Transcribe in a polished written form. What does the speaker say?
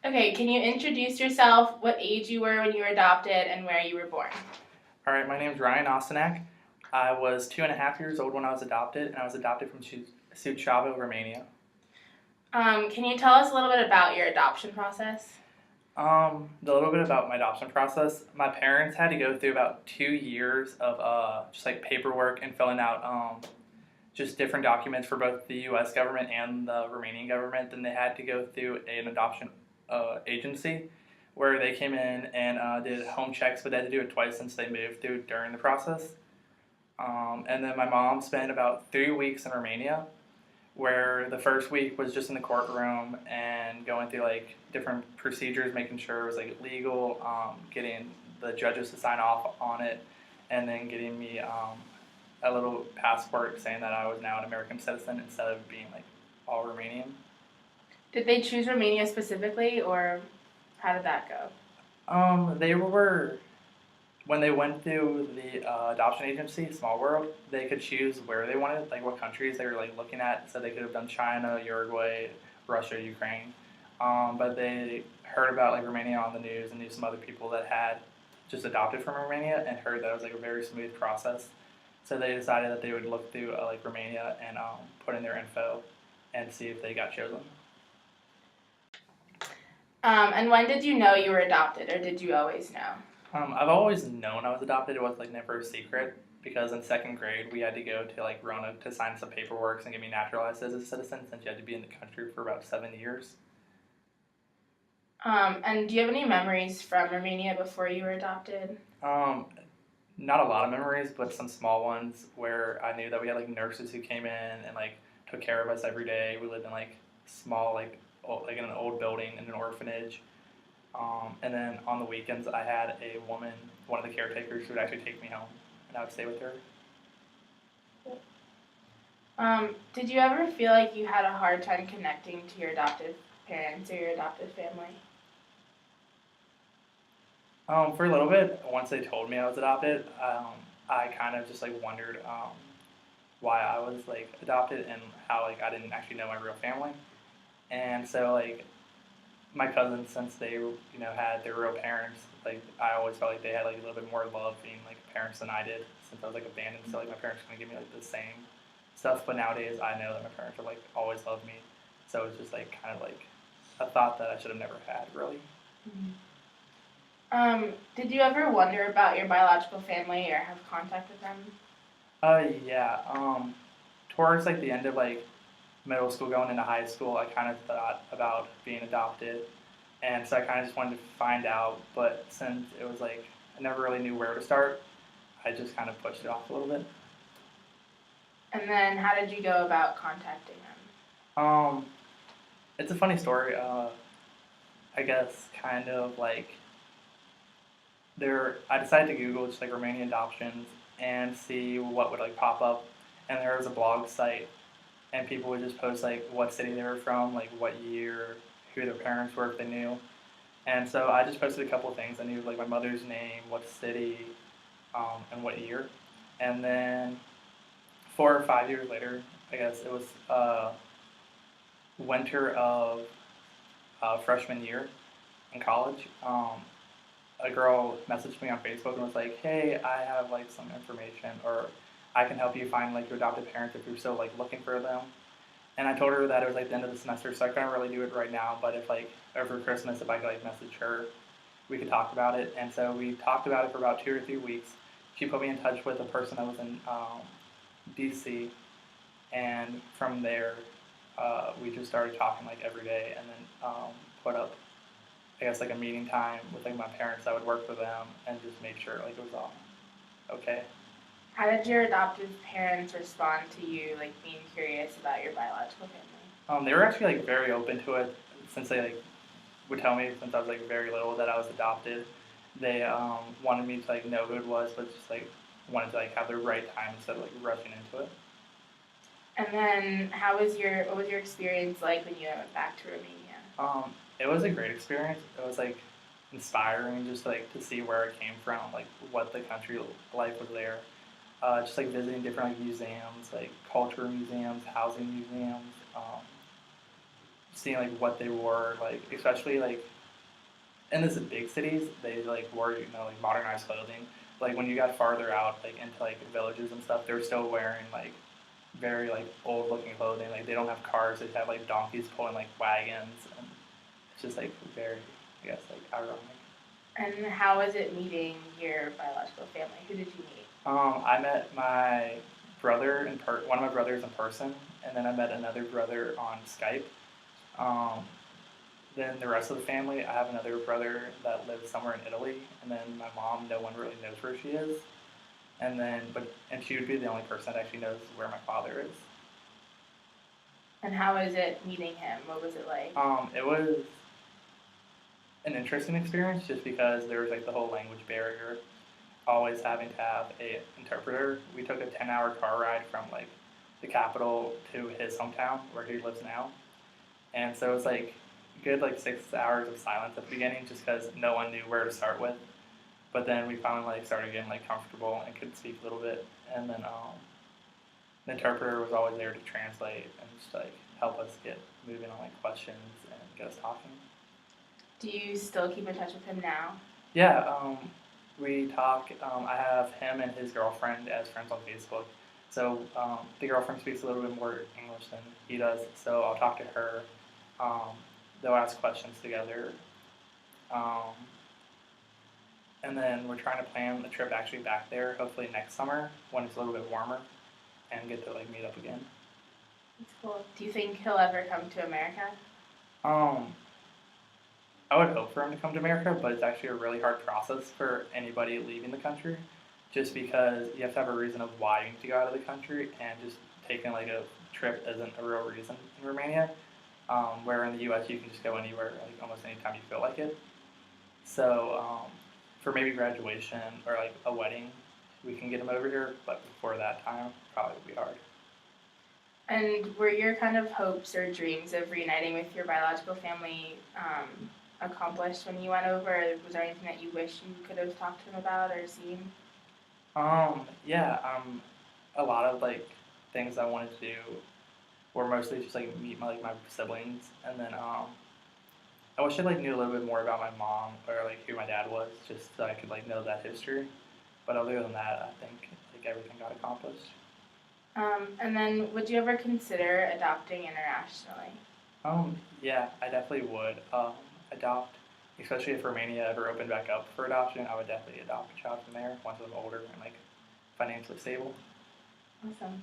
Okay, can you introduce yourself, what age you were when you were adopted, and where you were born? All right, my name's Ryan Osiniak. I was 2.5 years old when I was adopted, and I was adopted from Suceava, Romania. Can you tell us a little bit about your adoption process? The little bit about my adoption process, my parents had to go through about 2 years of just like paperwork and filling out just different documents for both the U.S. government and the Romanian government. Then they had to go through an adoption agency where they came in and did home checks, but they had to do it twice since they moved through during the process. And then my mom spent about 3 weeks in Romania, where the first week was just in the courtroom and going through like different procedures, making sure it was like legal, getting the judges to sign off on it, and then getting me a little passport saying that I was now an American citizen instead of being like all Romanian. Did they choose Romania specifically, or how did that go? They were when they went through the adoption agency, Small World, they could choose where they wanted, like what countries they were like looking at. So they could have done China, Uruguay, Russia, Ukraine. But they heard about like Romania on the news and knew some other people that had just adopted from Romania and heard that it was like a very smooth process. So they decided that they would look through like Romania and put in their info and see if they got chosen. And when did you know you were adopted, or did you always know? I've always known I was adopted. It was like never a secret because in second grade we had to go to like Roanoke to sign some paperwork and get me naturalized as a citizen since you had to be in the country for about 7 years. And do you have any memories from Romania before you were adopted? Um, Not a lot of memories, but some small ones where I knew that we had like nurses who came in and like took care of us every day. We lived in like small like in an old building in an orphanage. And then on the weekends, I had a woman, one of the caretakers, who would actually take me home, and I would stay with her. Did you ever feel like you had a hard time connecting to your adoptive parents or your adoptive family? For a little bit, once they told me I was adopted, I kind of just like wondered why I was like adopted and how like I didn't actually know my real family. And so like my cousins, since they had their real parents, like I always felt like they had like a little bit more love being like parents than I did since I was like abandoned. So like my parents were gonna give me like the same stuff, but nowadays I know that my parents are like always loved me. So it's just like kind of like a thought that I should have never had really. Did you ever wonder about your biological family or have contact with them? Yeah. Towards like the end of like middle school, going into high school, I kind of thought about being adopted, and so I kind of just wanted to find out. But since it was like I never really knew where to start, I just kind of pushed it off a little bit. And then how did you go about contacting them? Um, it's a funny story. I guess kind of like I decided to Google just like Romanian adoptions and see what would like pop up, and there was a blog site and people would just post like what city they were from, like what year, who their parents were if they knew. And so I just posted a couple of things. I knew like my mother's name, what city, and what year. And then 4 or 5 years later, I guess it was winter of freshman year in college. A girl messaged me on Facebook and was like, "Hey, I have like some information, or I can help you find like your adopted parents if you're still like looking for them." And I told her that it was like the end of the semester, so I couldn't really do it right now. But if like over Christmas, if I could like message her, we could talk about it. And so we talked about it for about 2 or 3 weeks. She put me in touch with a person that was in DC, and from there, we just started talking like every day, and then put up, I guess, like a meeting time with like my parents. I would work for them and just make sure like it was all okay. How did your adoptive parents respond to you, like being curious about your biological family? They were actually like very open to it since they like would tell me since I was like very little that I was adopted. They wanted me to like know who it was, but just like wanted to like have the right time instead of like rushing into it. And then, what was your experience like when you went back to Romania? It was a great experience. It was like inspiring just like to see where it came from, like what the country life was there. Just like visiting different like museums, like culture museums, housing museums, seeing like what they were like, especially like in the big cities, they like wore like modernized clothing. Like when you got farther out, like into like villages and stuff, they're still wearing like very like old looking clothing. Like they don't have cars; they have like donkeys pulling like wagons, and it's just like very, I guess, like ironic. And how was it meeting your biological family? Who did you meet? I met my brother one of my brothers in person, and then I met another brother on Skype. Um, then the rest of the family, I have another brother that lives somewhere in Italy, and then my mom, no one really knows where she is. And she would be the only person that actually knows where my father is. And how was it meeting him? What was it like? It was an interesting experience just because there was like the whole language barrier, always having to have a interpreter. We took a 10-hour car ride from like the capital to his hometown where he lives now, and so it was like good like 6 hours of silence at the beginning just because no one knew where to start with. But then we finally like started getting like comfortable and could speak a little bit, and then the interpreter was always there to translate and just like help us get moving on like questions and get us talking. Do you still keep in touch with him now? Yeah, we talk. I have him and his girlfriend as friends on Facebook. So the girlfriend speaks a little bit more English than he does, so I'll talk to her. Um, they'll ask questions together. Um, and then we're trying to plan the trip actually back there, hopefully next summer when it's a little bit warmer, and get to like meet up again. That's cool. Do you think he'll ever come to America? Um, I would hope for him to come to America, but it's actually a really hard process for anybody leaving the country, just because you have to have a reason of why you need to go out of the country, and just taking like a trip isn't a real reason in Romania. Where in the U.S. you can just go anywhere, like almost anytime you feel like it. So for maybe graduation or like a wedding, we can get him over here, but before that time, probably would be hard. And were your kind of hopes or dreams of reuniting with your biological family accomplished when you went over? Was there anything that you wish you could have talked to them about or seen? Yeah, a lot of like things I wanted to do were mostly just like meet my siblings, and then I wish I like knew a little bit more about my mom or like who my dad was, just so I could like know that history. But other than that, I think like everything got accomplished. And then would you ever consider adopting internationally? Yeah, I definitely would adopt, especially if Romania ever opened back up for adoption. I would definitely adopt a child from there once I'm older and like financially stable. Awesome.